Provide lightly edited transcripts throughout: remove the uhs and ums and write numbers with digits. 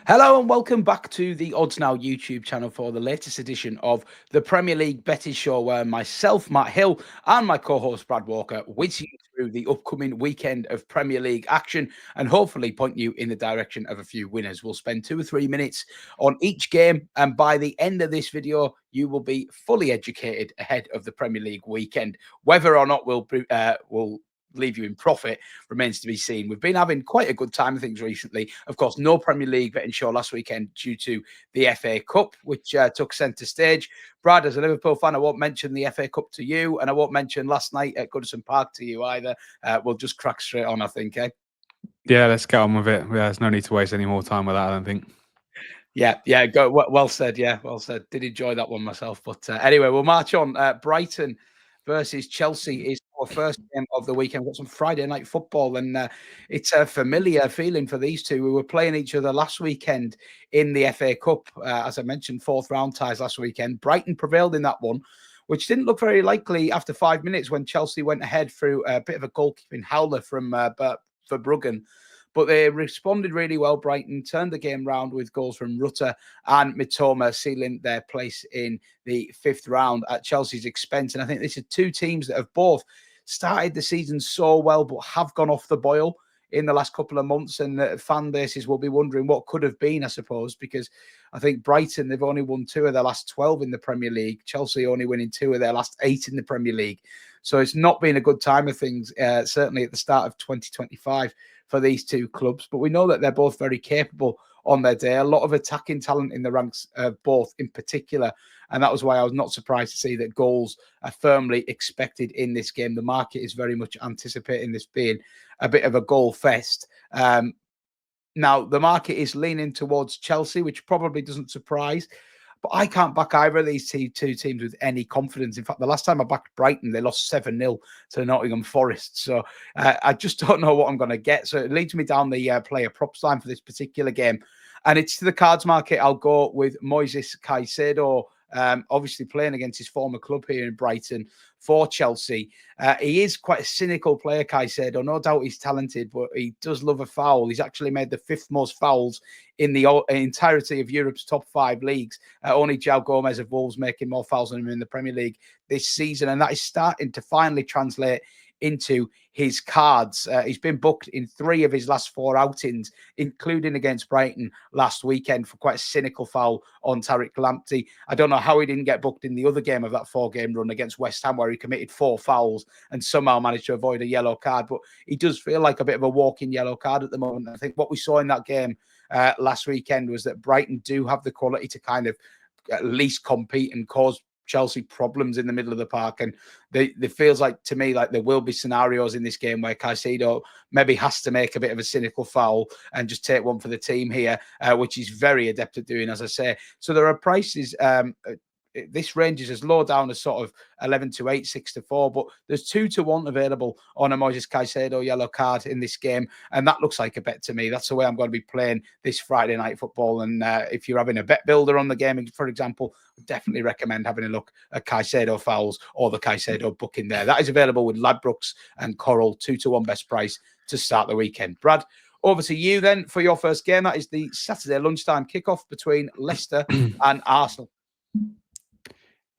Hello and welcome back to the Odds Now YouTube channel for the latest edition of the Premier League Betting Show, where myself, Matt Hill, and my co-host Brad Walker whiz you through the upcoming weekend of Premier League action and hopefully point you in the direction of a few winners. We'll spend 2 or 3 minutes on each game, and by the end of this video, you will be fully educated ahead of the Premier League weekend. Whether or not we'll leave you in profit remains to be seen. We've been having quite a good time of things recently. Of course, no Premier League betting show last weekend due to the FA Cup, which took centre stage. Brad, as a Liverpool fan, I won't mention the FA Cup to you, and I won't mention last night at Goodison Park to you either. We'll just crack straight on, I think, eh? Yeah, let's get on with it. Yeah, there's no need to waste any more time with that, I don't think. Yeah, go well said. Yeah, well said. Did enjoy that one myself. But anyway, we'll march on. Brighton versus Chelsea is our first game of the weekend. We've got some Friday night football, and it's a familiar feeling for these two. We were playing each other last weekend in the FA Cup. As I mentioned, fourth round ties last weekend. Brighton prevailed in that one, which didn't look very likely after 5 minutes when Chelsea went ahead through a bit of a goalkeeping howler from Verbruggen. But they responded really well. Brighton turned the game round with goals from Rutter and Mitoma, sealing their place in the fifth round at Chelsea's expense. And I think these are two teams that have both started the season so well, but have gone off the boil in the last couple of months. And the fan bases will be wondering what could have been, I suppose, because I think Brighton, they've only won 2 of their last 12 in the Premier League. Chelsea only winning 2 of their last 8 in the Premier League. So it's not been a good time of things, certainly at the start of 2025 for these two clubs. But we know that they're both very capable on their day. A lot of attacking talent in the ranks of both in particular. And that was why I was not surprised to see that goals are firmly expected in this game. The market is very much anticipating this being a bit of a goal fest. Now, the market is leaning towards Chelsea, which probably doesn't surprise. But I can't back either of these two teams with any confidence. In fact, the last time I backed Brighton, they lost 7-0 to Nottingham Forest. So I just don't know what I'm going to get. So it leads me down the player props line for this particular game. And it's to the cards market. I'll go with Moises Caicedo, obviously playing against his former club here in Brighton for Chelsea. He is quite a cynical player, Caicedo. No doubt he's talented, but he does love a foul. He's actually made the 5th most fouls in the entirety of Europe's top 5 leagues. Only João Gomez of Wolves making more fouls than him in the Premier League this season. And that is starting to finally translate into his cards. He's been booked in 3 of his last 4 outings, including against Brighton last weekend for quite a cynical foul on Tariq Lamptey. I don't know how he didn't get booked in the other game of that 4-game run against West Ham, where he committed 4 fouls and somehow managed to avoid a yellow card. But he does feel like a bit of a walking yellow card at the moment. I think what we saw in that game last weekend was that Brighton do have the quality to kind of at least compete and cause Chelsea problems in the middle of the park. And it feels like to me like there will be scenarios in this game where Caicedo maybe has to make a bit of a cynical foul and just take one for the team here, which he's very adept at doing, as I say. So there are prices. This range is as low down as sort of 11 to 8, 6 to 4, but there's 2 to 1 available on a Moises Caicedo yellow card in this game, and that looks like a bet to me. That's the way I'm going to be playing this Friday night football. And if you're having a bet builder on the game, for example, I definitely recommend having a look at Caicedo fouls or the Caicedo book in there. That is available with Ladbrokes and Coral, 2 to 1 best price to start the weekend. Brad, over to you then for your first game. That is the Saturday lunchtime kickoff between Leicester and Arsenal.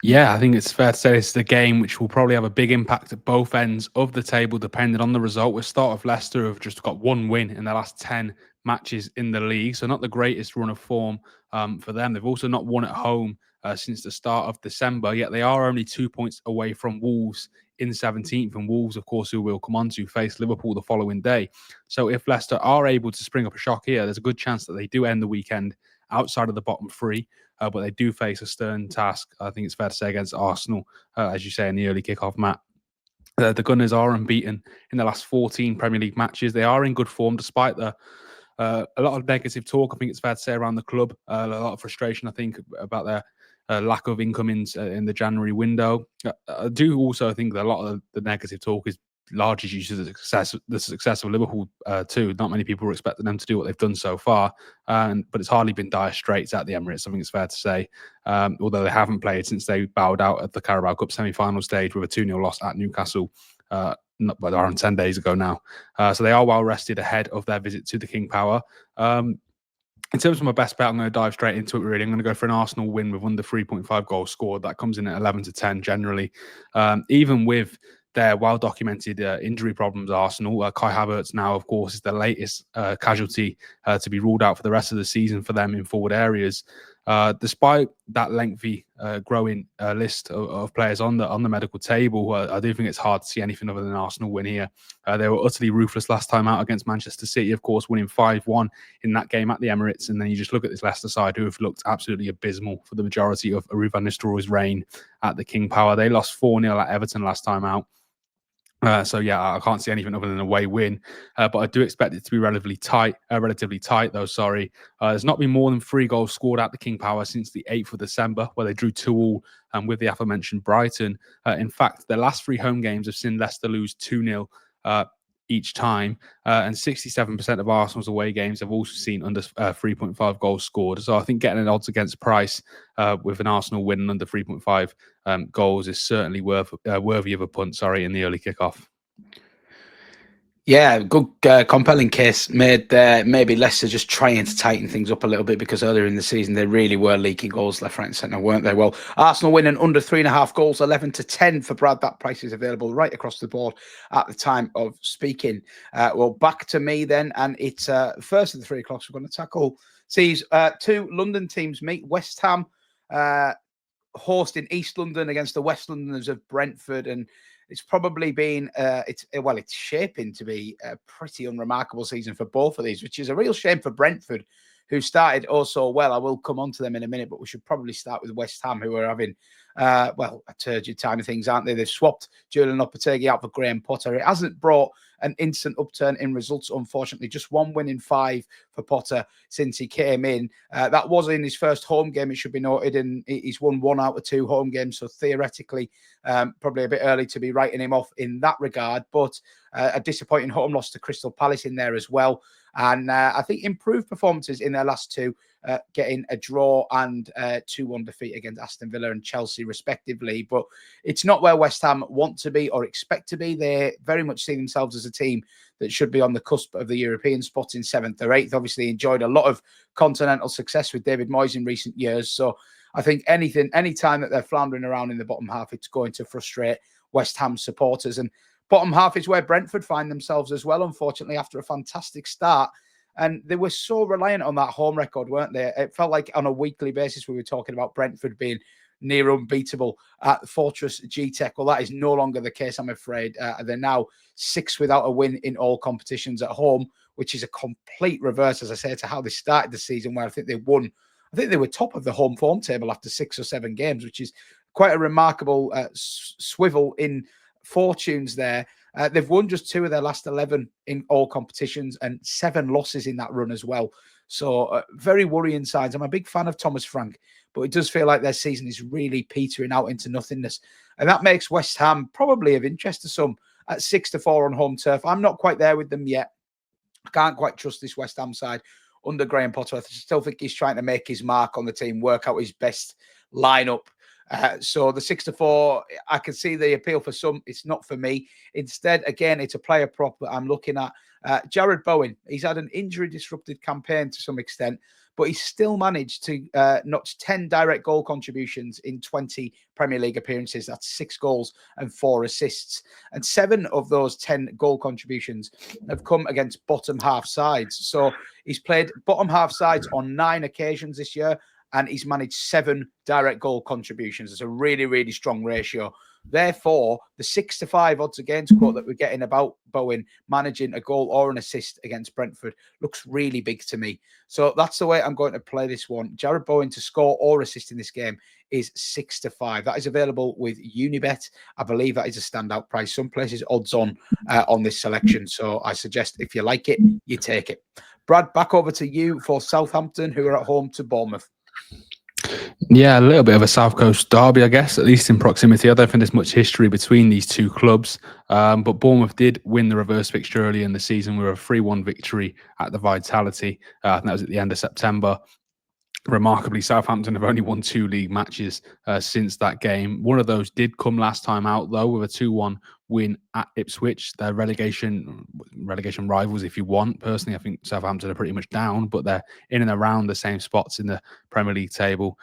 Yeah, I think it's fair to say this is a game which will probably have a big impact at both ends of the table, depending on the result. We'll start with Leicester, who have just got 1 win in their last 10 matches in the league, so not the greatest run of form for them. They've also not won at home since the start of December, yet they are only 2 points away from Wolves in 17th, and Wolves, of course, who will come on to face Liverpool the following day. So if Leicester are able to spring up a shock here, there's a good chance that they do end the weekend outside of the bottom 3. But they do face a stern task, I think it's fair to say, against Arsenal, as you say, in the early kickoff, Matt. The Gunners are unbeaten in the last 14 Premier League matches. They are in good form, despite a lot of negative talk, I think it's fair to say, around the club. A lot of frustration, I think, about their lack of incomings in the January window. I do also think that a lot of the negative talk is largely due to the success of Liverpool too. Not many people were expecting them to do what they've done so far, but it's hardly been dire straits at the Emirates, I think it's fair to say, although they haven't played since they bowed out at the Carabao Cup semi-final stage with a 2-0 loss at Newcastle around 10 days ago now. So they are well rested ahead of their visit to the King Power. In terms of my best bet, I'm going to dive straight into it, really. I'm going to go for an Arsenal win with under 3.5 goals scored. That comes in at 11 to 10 generally. Even with their well-documented injury problems, Arsenal, Kai Havertz now, of course, is the latest casualty to be ruled out for the rest of the season for them in forward areas. Despite that lengthy growing list of players on the medical table, I do think it's hard to see anything other than Arsenal win here. They were utterly ruthless last time out against Manchester City, of course, winning 5-1 in that game at the Emirates. And then you just look at this Leicester side, who have looked absolutely abysmal for the majority of Ruud van Nistelrooy's reign at the King Power. They lost 4-0 at Everton last time out. So yeah, I can't see anything other than a away win, but I do expect it to be relatively tight. Though. Sorry, there's not been more than 3 goals scored at the King Power since the 8th of December, where they drew 2-2 with the aforementioned Brighton. In fact, their last 3 home games have seen Leicester lose 2-0 each time, and 67% of Arsenal's away games have also seen under 3.5 goals scored. So I think getting an odds against price with an Arsenal win under 3.5 goals is certainly worthy of a punt. In the early kickoff. Yeah, good, compelling case made there. Maybe Leicester just trying to tighten things up a little bit, because earlier in the season they really were leaking goals left, right, and centre, weren't they? Well, Arsenal winning under 3.5 goals, 11 to 10 for Brad. That price is available right across the board at the time of speaking. Well, back to me then, and it's first of the 3 o'clocks. We're going to tackle these 2 London teams meet. West Ham hosting East London against the West Londoners of Brentford, and it's probably been it's shaping to be a pretty unremarkable season for both of these, which is a real shame for Brentford, who started oh so well. I will come on to them in a minute, but we should probably start with West Ham, who are having a turgid time of things, aren't they? They've swapped Julian Lopetegui out for Graham Potter. It hasn't brought an instant upturn in results, unfortunately. Just 1 win in 5 for Potter since he came in. That was in his first home game, it should be noted, and he's won 1 out of 2 home games. So theoretically, probably a bit early to be writing him off in that regard. But a disappointing home loss to Crystal Palace in there as well. And I think improved performances in their last 2, getting a draw and 2-1 defeat against Aston Villa and Chelsea, respectively. But it's not where West Ham want to be or expect to be. They very much see themselves as a team that should be on the cusp of the European spot in 7th or 8th. Obviously enjoyed a lot of continental success with David Moyes in recent years. So I think any time that they're floundering around in the bottom half, it's going to frustrate West Ham supporters. And bottom half is where Brentford find themselves as well, unfortunately, after a fantastic start. And they were so reliant on that home record, weren't they? It felt like on a weekly basis we were talking about Brentford being near unbeatable at Fortress G-Tech. Well, that is no longer the case, I'm afraid. They're now 6th without a win in all competitions at home, which is a complete reverse, as I say, to how they started the season, where I think they won. I think they were top of the home form table after 6 or 7 games, which is quite a remarkable swivel in fortunes there. They've won just 2 of their last 11 in all competitions and 7 losses in that run as well. So very worrying signs. I'm a big fan of Thomas Frank, but it does feel like their season is really petering out into nothingness. And that makes West Ham probably of interest to some at 6-4 on home turf. I'm not quite there with them yet. I can't quite trust this West Ham side under Graham Potter. I still think he's trying to make his mark on the team, work out his best lineup. So the 6-4, I can see the appeal for some. It's not for me. Instead, again, it's a player prop that I'm looking at. Jared Bowen, he's had an injury-disrupted campaign to some extent, but he's still managed to notch 10 direct goal contributions in 20 Premier League appearances. That's 6 goals and 4 assists. And 7 of those 10 goal contributions have come against bottom half sides. So he's played bottom half sides on 9 occasions this year, and he's managed 7 direct goal contributions. It's a really, really strong ratio. Therefore, the 6-5 odds against quote that we're getting about Bowen managing a goal or an assist against Brentford looks really big to me. So that's the way I'm going to play this one. Jared Bowen to score or assist in this game is 6-5. That is available with Unibet. I believe that is a standout price. Some places odds on this selection. So I suggest if you like it, you take it. Brad, back over to you for Southampton, who are at home to Bournemouth. Yeah, a little bit of a South Coast derby, I guess, at least in proximity. I don't think there's much history between these 2 clubs. But Bournemouth did win the reverse fixture early in the season with a 3-1 victory at the Vitality. I think that was at the end of September. Remarkably, Southampton have only won 2 league matches since that game. One of those did come last time out, though, with a 2-1 win at Ipswich. They're relegation rivals, if you want. Personally, I think Southampton are pretty much down, but they're in and around the same spots in the Premier League table.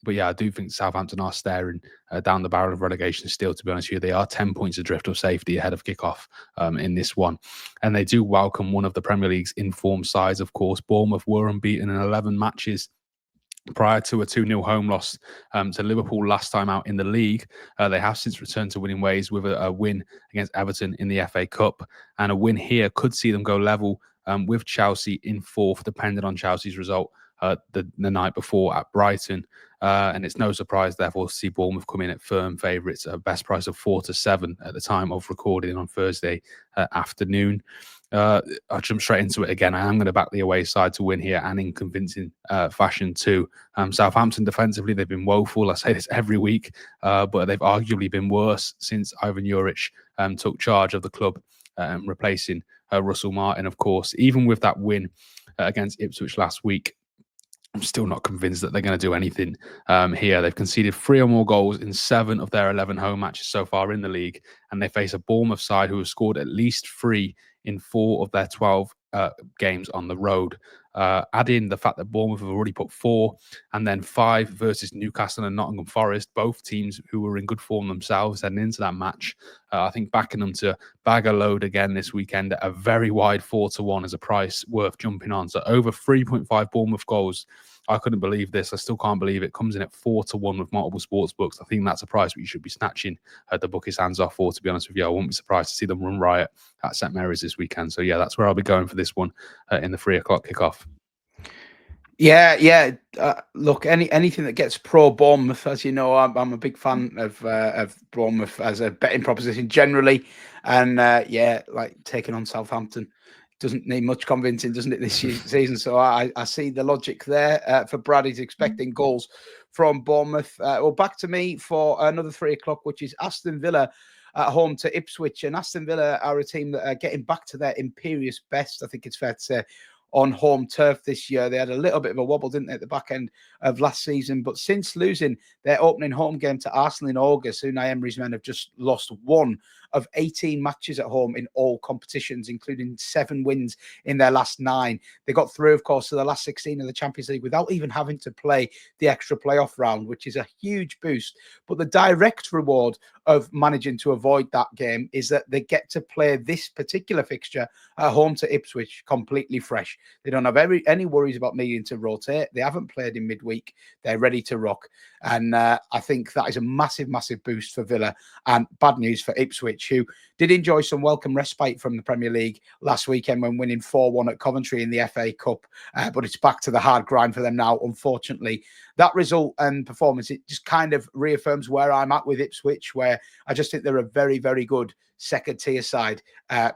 But yeah, I do think Southampton are staring down the barrel of relegation still, to be honest with you. They are 10 points adrift of safety ahead of kickoff in this one. And they do welcome one of the Premier League's informed sides, of course. Bournemouth were unbeaten in 11 matches prior to a 2-0 home loss to Liverpool last time out in the league. They have since returned to winning ways with a win against Everton in the FA Cup. And a win here could see them go level with Chelsea in fourth, depending on Chelsea's result the night before at Brighton. And it's no surprise, therefore, to see Bournemouth come in at firm favourites at a best price of 4-7 at the time of recording on Thursday afternoon. I'll jump straight into it again. I am going to back the away side to win here, and in convincing fashion too. Southampton defensively, they've been woeful. I say this every week, but they've arguably been worse since Ivan Juric took charge of the club, replacing Russell Martin, of course. Even with that win against Ipswich last week, I'm still not convinced that they're going to do anything here. They've conceded 3 or more goals in 7 of their 11 home matches so far in the league, and they face a Bournemouth side who have scored at least 3 in 4 of their 12 games on the road. Add in the fact that Bournemouth have already put 4 and then 5 versus Newcastle and Nottingham Forest, both teams who were in good form themselves heading into that match. I think backing them to bag a load again this weekend at a very wide 4-1 as a price worth jumping on. So over 3.5 Bournemouth goals. I couldn't believe this. I still can't believe it. Comes in at 4-1 with multiple sports books. I think that's a price you should be snatching the bookies' hands off for, to be honest with you. I wouldn't be surprised to see them run riot at St Mary's this weekend. So yeah, that's where I'll be going for this one in the 3 o'clock kickoff. Yeah. Look, anything that gets pro Bournemouth, as you know, I'm a big fan of Bournemouth as a betting proposition generally, and like taking on Southampton doesn't need much convincing, doesn't it, this season? So I see the logic there. For Brad, he's expecting goals from Bournemouth. Well, back to me for another 3 o'clock, which is Aston Villa at home to Ipswich. And Aston Villa are a team that are getting back to their imperious best, I think it's fair to say, on home turf this year. They had a little bit of a wobble, didn't they, at the back end of last season? But since losing their opening home game to Arsenal in August, Unai Emery's men have just lost 1 of 18 matches at home in all competitions, including 7 wins in their last 9. They got through, of course, to the last 16 of the Champions League without even having to play the extra playoff round, which is a huge boost. But the direct reward of managing to avoid that game is that they get to play this particular fixture at home to Ipswich completely fresh. They don't have any worries about needing to rotate. They haven't played in midweek. They're ready to rock. And I think that is a massive, massive boost for Villa, and bad news for Ipswich, who did enjoy some welcome respite from the Premier League last weekend when winning 4-1 at Coventry in the FA Cup. But it's back to the hard grind for them now, unfortunately. That result and performance, it just kind of reaffirms where I'm at with Ipswich, where I just think they're a very, very good second tier side,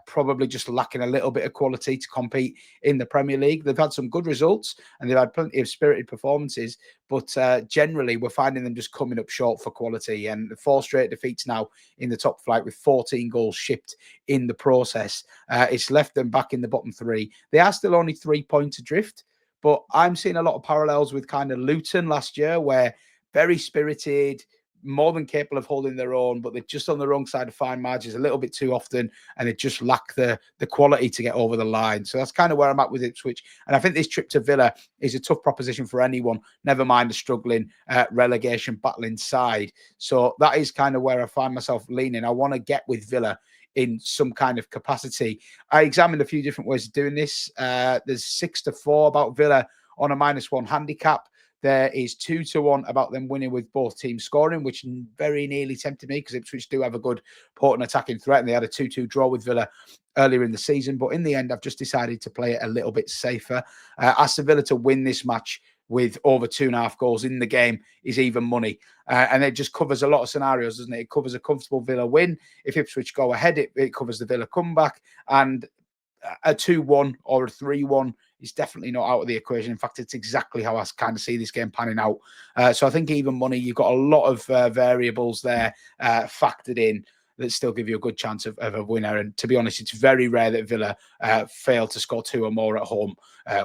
probably just lacking a little bit of quality to compete in the Premier League. They've had some good results and they've had plenty of spirited performances, but generally we're finding them just coming up short for quality. And 4 straight defeats now in the top flight with 14 goals shipped in the process. It's left them back in the bottom 3. They are still only 3 points adrift, but I'm seeing a lot of parallels with kind of Luton last year, where very spirited, more than capable of holding their own, but they're just on the wrong side of fine margins a little bit too often, and they just lack the quality to get over the line. So that's kind of where I'm at with Ipswich. And I think this trip to Villa is a tough proposition for anyone, never mind a struggling relegation battling side. So that is kind of where I find myself leaning. I want to get with Villa in some kind of capacity. I examined a few different ways of doing this. There's 6-4 about Villa on a -1 handicap. There is 2-1 about them winning with both teams scoring, which very nearly tempted me because Ipswich do have a good potent attacking threat, and they had a 2-2 draw with Villa earlier in the season. But in the end, I've just decided to play it a little bit safer. Aston Villa to win this match with over 2.5 goals in the game is even money. And it just covers a lot of scenarios, doesn't it? It covers a comfortable Villa win. If Ipswich go ahead, it covers the Villa comeback. And a 2-1 or a 3-1 is definitely not out of the equation. In fact, it's exactly how I kind of see this game panning out. So I think even money, you've got a lot of variables there factored in. that still give you a good chance of a winner. And to be honest, it's very rare that Villa fail to score 2 or more at home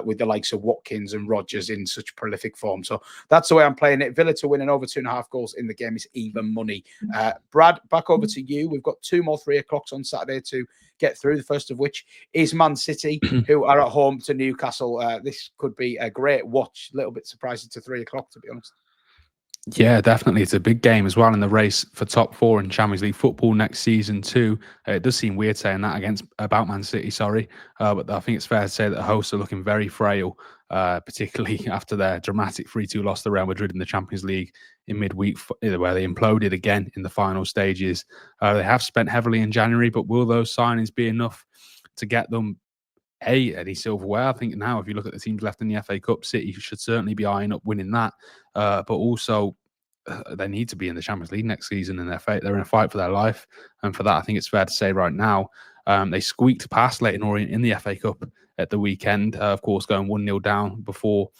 with the likes of Watkins and Rodgers in such prolific form. So that's the way I'm playing it. Villa to win and over 2.5 goals in the game is even money. Brad, back over to you. We've got 2 more 3 o'clocks on Saturday to get through, the first of which is Man City, who are at home to Newcastle. This could be a great watch. A little bit surprising to 3 o'clock, to be honest. Yeah, definitely. It's a big game as well in the race for top 4 in Champions League football next season too. It does seem weird saying that about Man City, sorry. But I think it's fair to say that the hosts are looking very frail, particularly after their dramatic 3-2 loss to Real Madrid in the Champions League in midweek, where they imploded again in the final stages. They have spent heavily in January, but will those signings be enough to get them any silverware? I think now, if you look at the teams left in the FA Cup, City should certainly be eyeing up winning that. But also, they need to be in the Champions League next season, and they're in a fight for their life. And for that, I think it's fair to say right now, they squeaked past Leyton Orient in the FA Cup at the weekend, of course, going 1-0 down before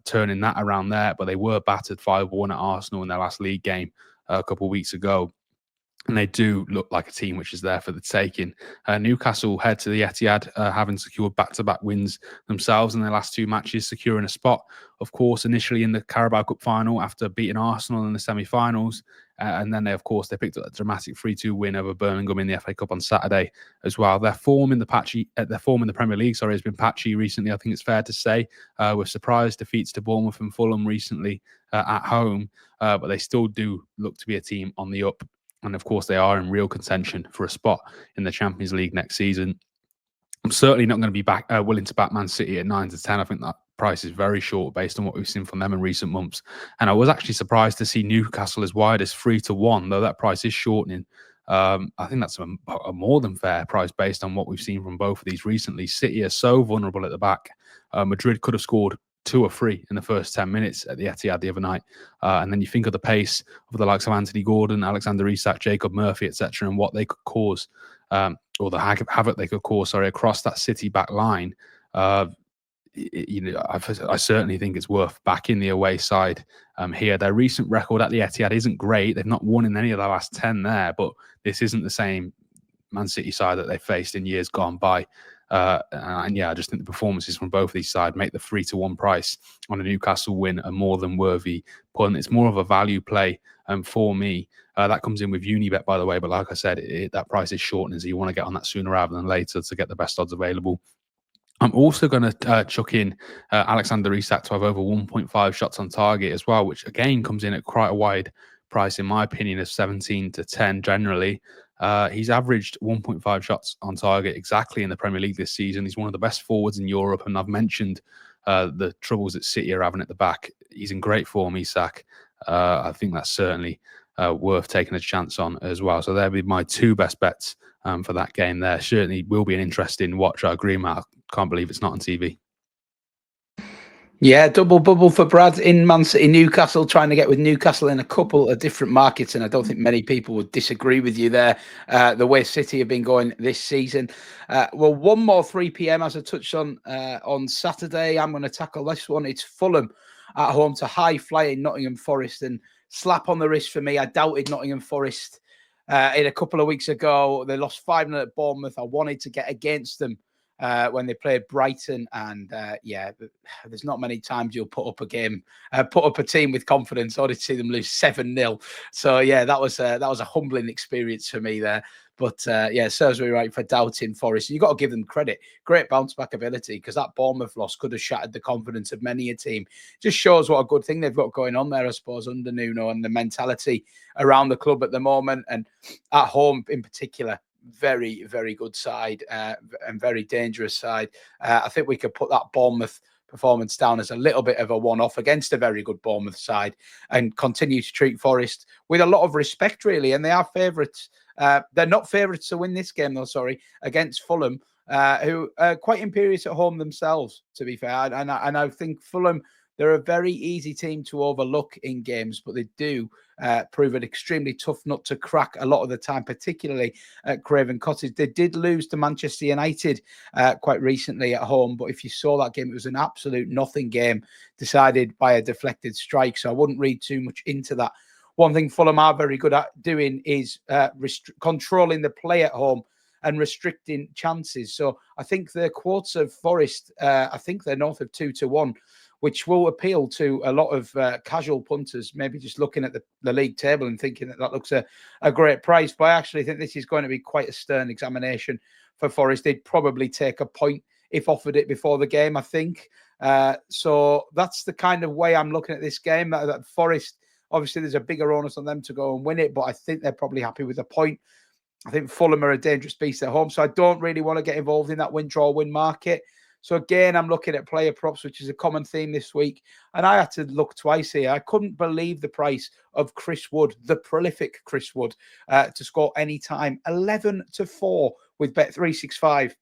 turning that around there. But they were battered 5-1 at Arsenal in their last league game a couple of weeks ago. And they do look like a team which is there for the taking. Newcastle head to the Etihad, having secured back-to-back wins themselves in their last 2 matches, securing a spot, of course, initially in the Carabao Cup final after beating Arsenal in the semi-finals. And then, they picked up a dramatic 3-2 win over Birmingham in the FA Cup on Saturday as well. Their form in the Premier League, has been patchy recently, I think it's fair to say, with surprise defeats to Bournemouth and Fulham recently at home. But they still do look to be a team on the up. And of course, they are in real contention for a spot in the Champions League next season. I'm certainly not going to be willing to back Man City at 9 to 10. I think that price is very short based on what we've seen from them in recent months. And I was actually surprised to see Newcastle as wide as 3 to 1, though that price is shortening. I think that's a more than fair price based on what we've seen from both of these recently. City are so vulnerable at the back. Madrid could have scored 2 or 3 in the first 10 minutes at the Etihad the other night. And then you think of the pace of the likes of Anthony Gordon, Alexander Isak, Jacob Murphy, etc., and what they could cause, or the havoc they could cause, across that City back line. I certainly think it's worth backing the away side here. Their recent record at the Etihad isn't great. They've not won in any of the last 10 there, but this isn't the same Man City side that they faced in years gone by. I just think the performances from both of these sides make the 3 to 1 price on a Newcastle win a more than worthy punt. It's more of a value play for me. That comes in with Unibet, by the way, but like I said, that price is shortening, so you want to get on that sooner rather than later to get the best odds available. I'm also going to chuck in Alexander Isak to have over 1.5 shots on target as well, which again comes in at quite a wide price, in my opinion, of 17 to 10 generally. He's averaged 1.5 shots on target exactly in the Premier League this season. He's one of the best forwards in Europe, and I've mentioned the troubles that City are having at the back. He's in great form, Isak. I think that's certainly worth taking a chance on as well. So there'll be my 2 best bets for that game there. Certainly will be an interesting watch. I agree, Matt. I can't believe it's not on TV. Yeah, double bubble for Brad in Man City, Newcastle, trying to get with Newcastle in a couple of different markets. And I don't think many people would disagree with you there, the way City have been going this season. Well, one more 3 p.m. as I touched on Saturday. I'm going to tackle this one. It's Fulham at home to high-flying Nottingham Forest. And slap on the wrist for me, I doubted Nottingham Forest in a couple of weeks ago. They lost 5-0 at Bournemouth. I wanted to get against them when they played Brighton, and there's not many times you'll put up a team with confidence, or to see them lose 7-0. So yeah, that was a humbling experience for me there. But serves me right for doubting Forest. You've got to give them credit. Great bounce back ability, because that Bournemouth loss could have shattered the confidence of many a team. Just shows what a good thing they've got going on there, I suppose, under Nuno, and the mentality around the club at the moment, and at home in particular. Very, very good side and very dangerous side. I think we could put that Bournemouth performance down as a little bit of a one-off against a very good Bournemouth side, and continue to treat Forest with a lot of respect, really. And they are favourites. They're not favourites to win this game, though, against Fulham, who are quite imperious at home themselves, to be fair. And I think Fulham, they're a very easy team to overlook in games, but they do prove an extremely tough nut to crack a lot of the time, particularly at Craven Cottage. They did lose to Manchester United quite recently at home, but if you saw that game, it was an absolute nothing game decided by a deflected strike, so I wouldn't read too much into that. one thing Fulham are very good at doing is controlling the play at home and restricting chances. So I think the quotes of Forest, I think they're north of 2-1, which will appeal to a lot of casual punters, maybe just looking at the league table and thinking that looks a great price. But I actually think this is going to be quite a stern examination for Forest. They'd probably take a point if offered it before the game, I think. So that's the kind of way I'm looking at this game. That Forest, obviously, there's a bigger onus on them to go and win it, but I think they're probably happy with the point. I think Fulham are a dangerous beast at home, so I don't really want to get involved in that win market. So again, I'm looking at player props, which is a common theme this week. And I had to look twice here. I couldn't believe the price of Chris Wood, the prolific Chris Wood, to score any time. 11-4 with Bet365.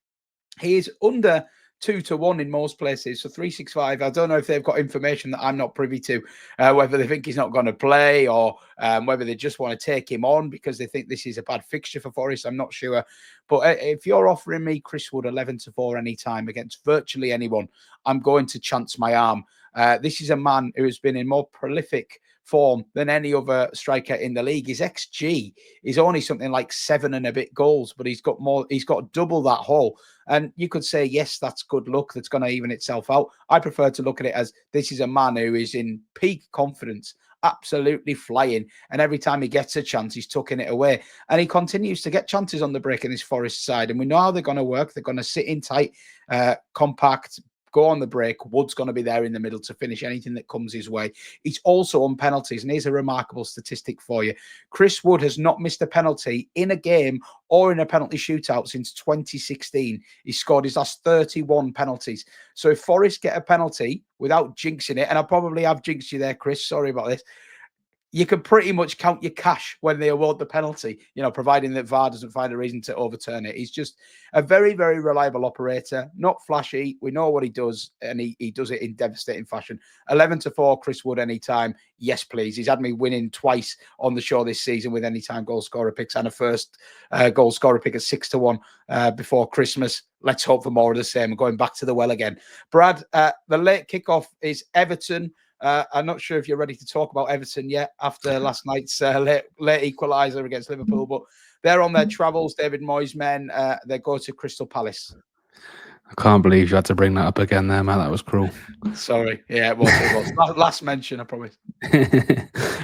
He is under 2-1 in most places. So 365. I don't know if they've got information that I'm not privy to, whether they think he's not going to play or whether they just want to take him on because they think this is a bad fixture for Forest. I'm not sure. But if you're offering me Chris Wood 11-4 anytime against virtually anyone, I'm going to chance my arm. This is a man who has been in more prolific form than any other striker in the league. His XG is only something like 7 and a bit goals, but he's got double that haul. And you could say, yes, that's good luck. That's going to even itself out. I prefer to look at it as this is a man who is in peak confidence, absolutely flying. And every time he gets a chance, he's tucking it away. And he continues to get chances on the break in this Forest side. And we know how they're going to work. They're going to sit in tight, compact, go on the break. Wood's going to be there in the middle to finish anything that comes his way. He's also on penalties, and here's a remarkable statistic for you. Chris Wood has not missed a penalty in a game or in a penalty shootout since 2016. He scored his last 31 penalties. So if Forest get a penalty without jinxing it, and I probably have jinxed you there, Chris, sorry about this, you can pretty much count your cash when they award the penalty, providing that VAR doesn't find a reason to overturn it. He's just a very, very reliable operator, not flashy. We know what he does, and he does it in devastating fashion. 11-4, Chris Wood anytime. Yes, please. He's had me winning twice on the show this season with anytime goal scorer picks and a first goal scorer pick at 6-1 before Christmas. Let's hope for more of the same. Going back to the well again. Brad, the late kickoff is Everton. I'm not sure if you're ready to talk about Everton yet after last night's late equaliser against Liverpool, but they're on their travels. David Moyes' men, they go to Crystal Palace. I can't believe you had to bring that up again there, Matt. That was cruel. Sorry. Yeah, it was. Last mention, I promise.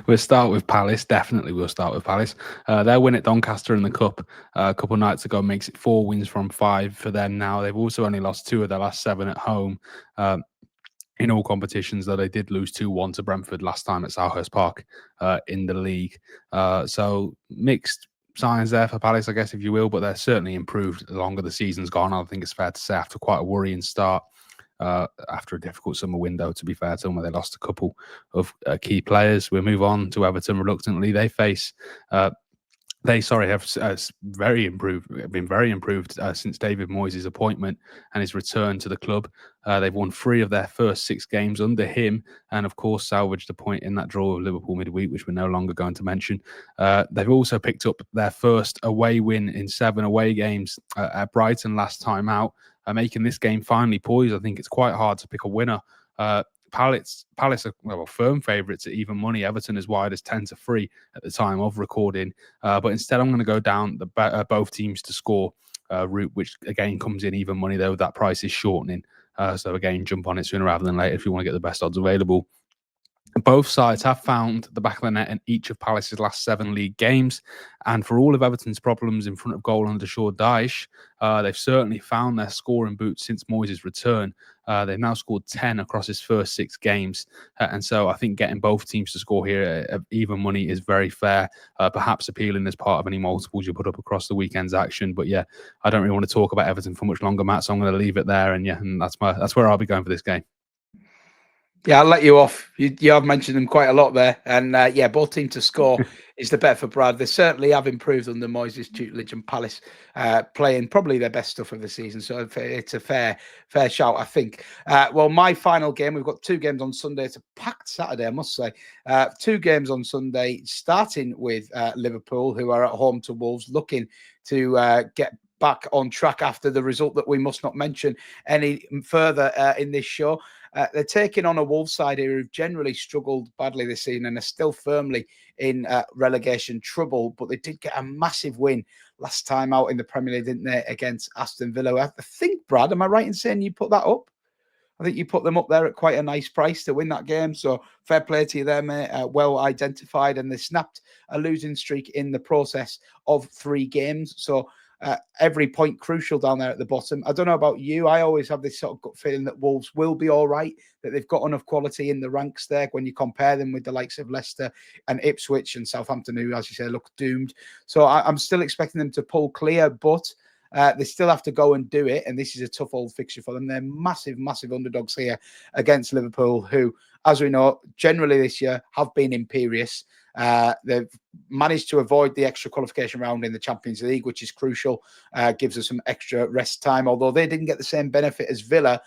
We'll start with Palace. Definitely we'll start with Palace. Their win at Doncaster in the Cup a couple of nights ago makes it 4 wins from 5 for them now. They've also only lost 2 of their last 7 at home. In all competitions, though, they did lose 2-1 to Brentford last time at Selhurst Park in the league. So mixed signs there for Palace, I guess, if you will, but they're certainly improved the longer the season's gone. I think it's fair to say after quite a worrying start, after a difficult summer window, to be fair to them, where they lost a couple of key players. We'll move on to Everton reluctantly. They face... have been very improved since David Moyes' appointment and his return to the club. They've won 3 of their first 6 games under him, and of course salvaged a point in that draw with Liverpool midweek, which we're no longer going to mention. They've also picked up their first away win in 7 away games at Brighton last time out, making this game finally poised. I think it's quite hard to pick a winner. Palace are firm favourites at even money. Everton as wide as 10-3 at the time of recording. But instead, I'm going to go down the both teams to score route, which again comes in even money, though that price is shortening. So again, jump on it sooner rather than later if you want to get the best odds available. Both sides have found the back of the net in each of Palace's last 7 league games. And for all of Everton's problems in front of goal under Sean Dyche, they've certainly found their scoring boots since Moyes' return. They've now scored 10 across his first 6 games. And so I think getting both teams to score here at even money is very fair, perhaps appealing as part of any multiples you put up across the weekend's action. But yeah, I don't really want to talk about Everton for much longer, Matt, so I'm going to leave it there. And that's where I'll be going for this game. Yeah, I'll let you off. You have mentioned them quite a lot there. And both teams to score is the bet for Brad. They certainly have improved under Moyes' tutelage, and Palace playing probably their best stuff of the season. So it's a fair shout, I think. Well, my final game, we've got 2 games on Sunday. It's a packed Saturday, I must say. 2 games on Sunday, starting with Liverpool, who are at home to Wolves, looking to get back on track after the result that we must not mention any further in this show. They're taking on a Wolves side here who've generally struggled badly this season and are still firmly in relegation trouble. But they did get a massive win last time out in the Premier League, didn't they, against Aston Villa? I think, Brad, am I right in saying you put that up? I think you put them up there at quite a nice price to win that game. So fair play to you there, mate. Well identified. And they snapped a losing streak in the process of 3 games. So every point crucial down there at the bottom. I don't know about you. I always have this sort of gut feeling that Wolves will be all right, that they've got enough quality in the ranks there when you compare them with the likes of Leicester and Ipswich and Southampton, who, as you say, look doomed. So I'm still expecting them to pull clear, but they still have to go and do it, and this is a tough old fixture for them. They're massive, massive underdogs here against Liverpool, who, as we know, generally this year have been imperious. They've managed to avoid the extra qualification round in the Champions League, which is crucial, gives us some extra rest time, although they didn't get the same benefit as Villa,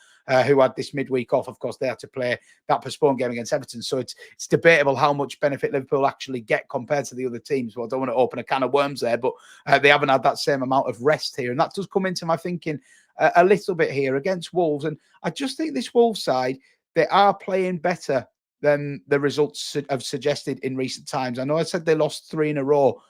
who had this midweek off. Of course, they had to play that postponed game against Everton. So it's debatable how much benefit Liverpool actually get compared to the other teams. Well, I don't want to open a can of worms there, but they haven't had that same amount of rest here. And that does come into my thinking a little bit here against Wolves. And I just think this Wolves side, they are playing better than the results have suggested in recent times. I know I said they lost 3 in a row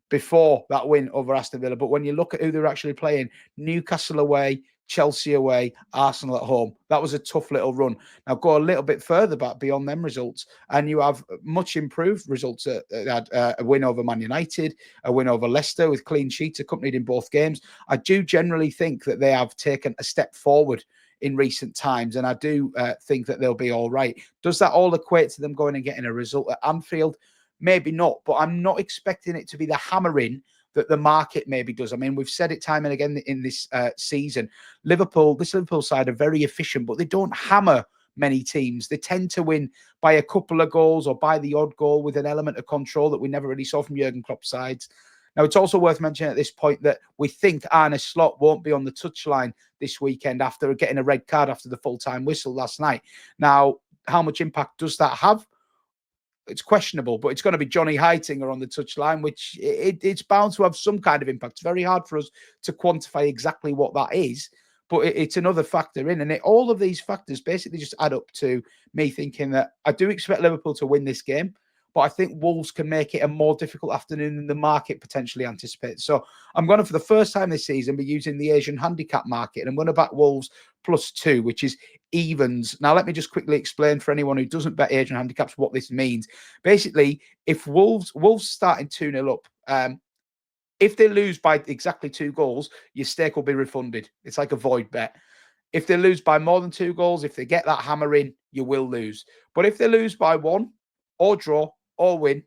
before that win over Aston Villa, but when you look at who they're actually playing, Newcastle away, Chelsea away, Arsenal at home, that was a tough little run. Now go a little bit further back beyond them results, and you have much improved results. Had a win over Man United, a win over Leicester with clean sheets accompanied in both games. I do generally think that they have taken a step forward in recent times, and I do think that they'll be all right. Does that all equate to them going and getting a result at Anfield? Maybe not, but I'm not expecting it to be the hammering that the market maybe does. I mean, we've said it time and again in this season. This Liverpool side are very efficient, but they don't hammer many teams. They tend to win by a couple of goals or by the odd goal with an element of control that we never really saw from Jurgen Klopp's sides. Now, it's also worth mentioning at this point that we think Arne Slot won't be on the touchline this weekend after getting a red card after the full-time whistle last night. Now, how much impact does that have? It's questionable, but it's going to be Johnny Heitinger on the touchline, which it's bound to have some kind of impact. It's very hard for us to quantify exactly what that is, but it's another factor in. And all of these factors basically just add up to me thinking that I do expect Liverpool to win this game, but I think Wolves can make it a more difficult afternoon than the market potentially anticipates. So I'm going to, for the first time this season, be using the Asian handicap market, and I'm going to back Wolves +2, which is evens. Now, let me just quickly explain for anyone who doesn't bet Asian handicaps what this means. Basically, if Wolves starting 2-0 up, if they lose by exactly 2 goals, your stake will be refunded. It's like a void bet. If they lose by more than 2 goals, if they get that hammer in, you will lose. But if they lose by 1 or draw or win,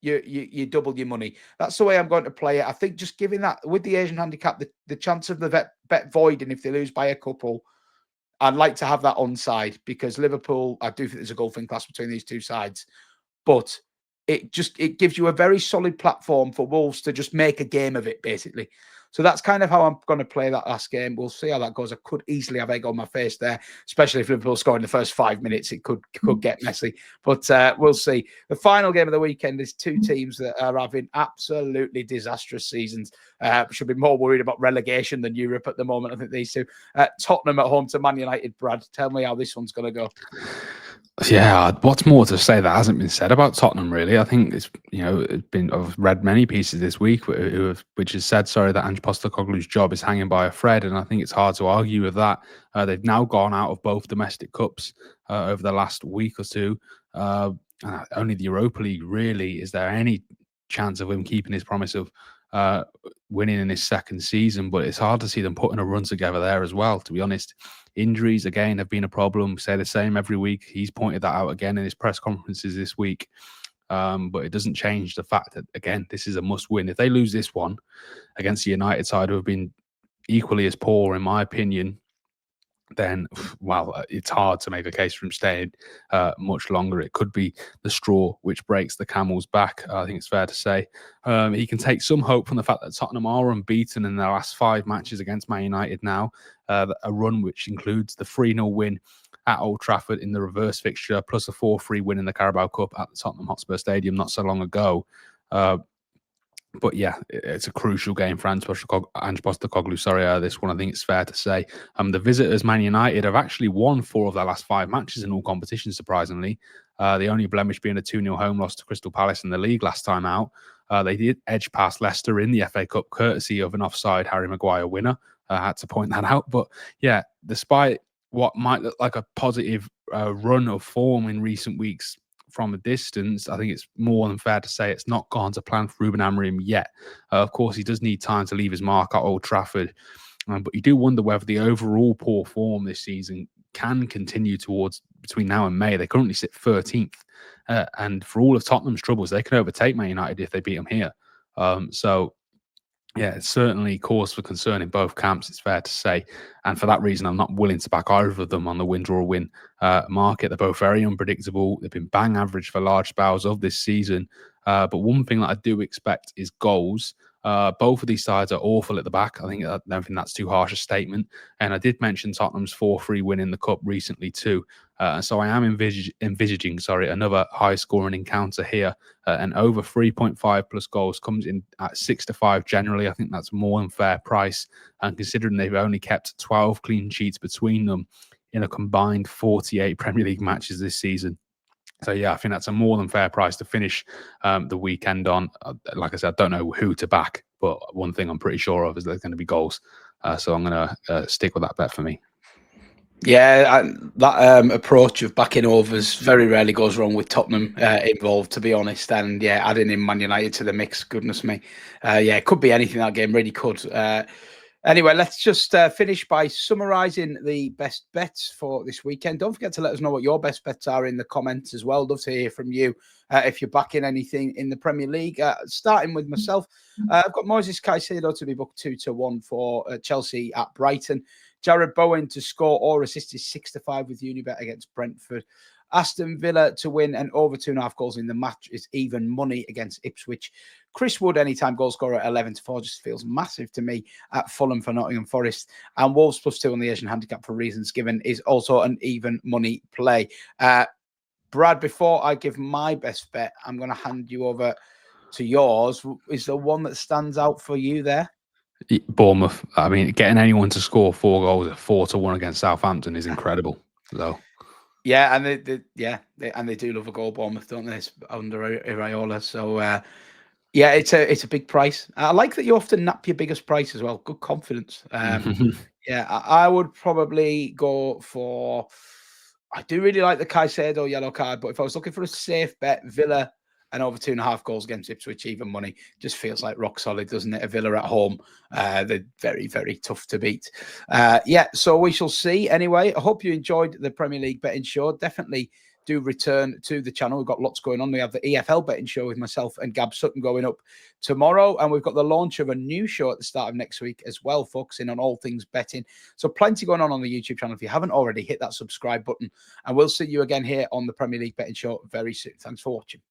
you double your money. That's the way I'm going to play it. I think just giving that with the Asian handicap, the chance of the bet voiding if they lose by a couple, I'd like to have that onside, because Liverpool, I do think there's a golfing class between these two sides, but it gives you a very solid platform for Wolves to just make a game of it, basically. So that's kind of how I'm going to play that last game. We'll see how that goes. I could easily have egg on my face there, especially if Liverpool score in the first 5 minutes. It could get messy, but we'll see. The final game of the weekend is 2 teams that are having absolutely disastrous seasons. Should be more worried about relegation than Europe at the moment. I think these two. Tottenham at home to Man United. Brad, tell me how this one's going to go. Yeah, what's more to say that hasn't been said about Tottenham, really? I think I've read many pieces this week which has said, that Ange Postecoglou's job is hanging by a thread, and I think it's hard to argue with that. They've now gone out of both domestic cups over the last week or two. Only the Europa League, really. Is there any chance of him keeping his promise of winning in his second season? But it's hard to see them putting a run together there as well, to be honest. Injuries, again, have been a problem. Say the same every week. He's pointed that out again in his press conferences this week. But it doesn't change the fact that, again, this is a must-win. If they lose this one against the United side, who have been equally as poor, in my opinion, then, well, it's hard to make a case for him staying much longer. It could be the straw which breaks the camel's back, I think it's fair to say. He can take some hope from the fact that Tottenham are unbeaten in their last 5 matches against Man United now, a run which includes the 3-0 win at Old Trafford in the reverse fixture, plus a 4-3 win in the Carabao Cup at the Tottenham Hotspur Stadium not so long ago. But yeah, it's a crucial game for Ange Postecoglou. Sorry, this one I think it's fair to say. The visitors, Man United, have actually won 4 of their last 5 matches in all competitions. Surprisingly, the only blemish being a 2-0 home loss to Crystal Palace in the league last time out. They did edge past Leicester in the FA Cup, courtesy of an offside Harry Maguire winner. I had to point that out. But yeah, despite what might look like a positive run of form in recent weeks, from a distance, I think it's more than fair to say it's not gone to plan for Ruben Amorim yet. Of course, he does need time to leave his mark at Old Trafford, but you do wonder whether the overall poor form this season can continue towards between now and May. They currently sit 13th, and for all of Tottenham's troubles, they can overtake Man United if they beat them here. So yeah, it's certainly cause for concern in both camps, it's fair to say. And for that reason, I'm not willing to back either of them on the win, draw, win market. They're both very unpredictable. They've been bang average for large spells of this season. But one thing that I do expect is goals. Both of these sides are awful at the back. I don't think that's too harsh a statement. And I did mention Tottenham's 4-3 win in the Cup recently too. So I am envisaging another high-scoring encounter here. And over 3.5 plus goals comes in at 6-5 generally. I think that's more than fair price. And considering they've only kept 12 clean sheets between them in a combined 48 Premier League matches this season. So yeah, I think that's a more than fair price to finish the weekend on. Like I said, I don't know who to back, but one thing I'm pretty sure of is there's going to be goals. So I'm going to stick with that bet for me. Yeah, that approach of backing overs very rarely goes wrong with Tottenham involved, to be honest. And yeah, adding in Man United to the mix, goodness me. Yeah, it could be anything, that game really could. Anyway, let's just finish by summarising the best bets for this weekend. Don't forget to let us know what your best bets are in the comments as well. Love to hear from you if you're backing anything in the Premier League. Starting with myself, I've got Moises Caicedo to be booked 2-1 for Chelsea at Brighton. Jared Bowen to score or assist is 6-5 with Unibet against Brentford. Aston Villa to win and over 2.5 goals in the match is even money against Ipswich. Chris Wood, anytime goal scorer at 11-4, just feels massive to me at Fulham for Nottingham Forest. And Wolves +2 on the Asian handicap for reasons given is also an even money play. Brad, before I give my best bet, I'm going to hand you over to yours. Is there one that stands out for you there? Bournemouth. I mean, getting anyone to score 4 goals at 4-1 against Southampton is incredible. So, yeah, and they do love a goal, Bournemouth, don't they? Under Iraola. So, yeah, it's a big price. I like that you often nap your biggest price as well. Good confidence. Yeah, I would probably go for. I do really like the Caicedo yellow card, but if I was looking for a safe bet, Villa and over 2.5 goals against Ipswich, even money, just feels like rock solid, doesn't it? A Villa at home, they're very, very tough to beat. Yeah, so we shall see. Anyway, I hope you enjoyed the Premier League betting show. Definitely do return to the channel. We've got lots going on. We have the EFL betting show with myself and Gab Sutton going up tomorrow. And we've got the launch of a new show at the start of next week as well, focusing on all things betting. So plenty going on the YouTube channel. If you haven't already, hit that subscribe button. And we'll see you again here on the Premier League betting show very soon. Thanks for watching.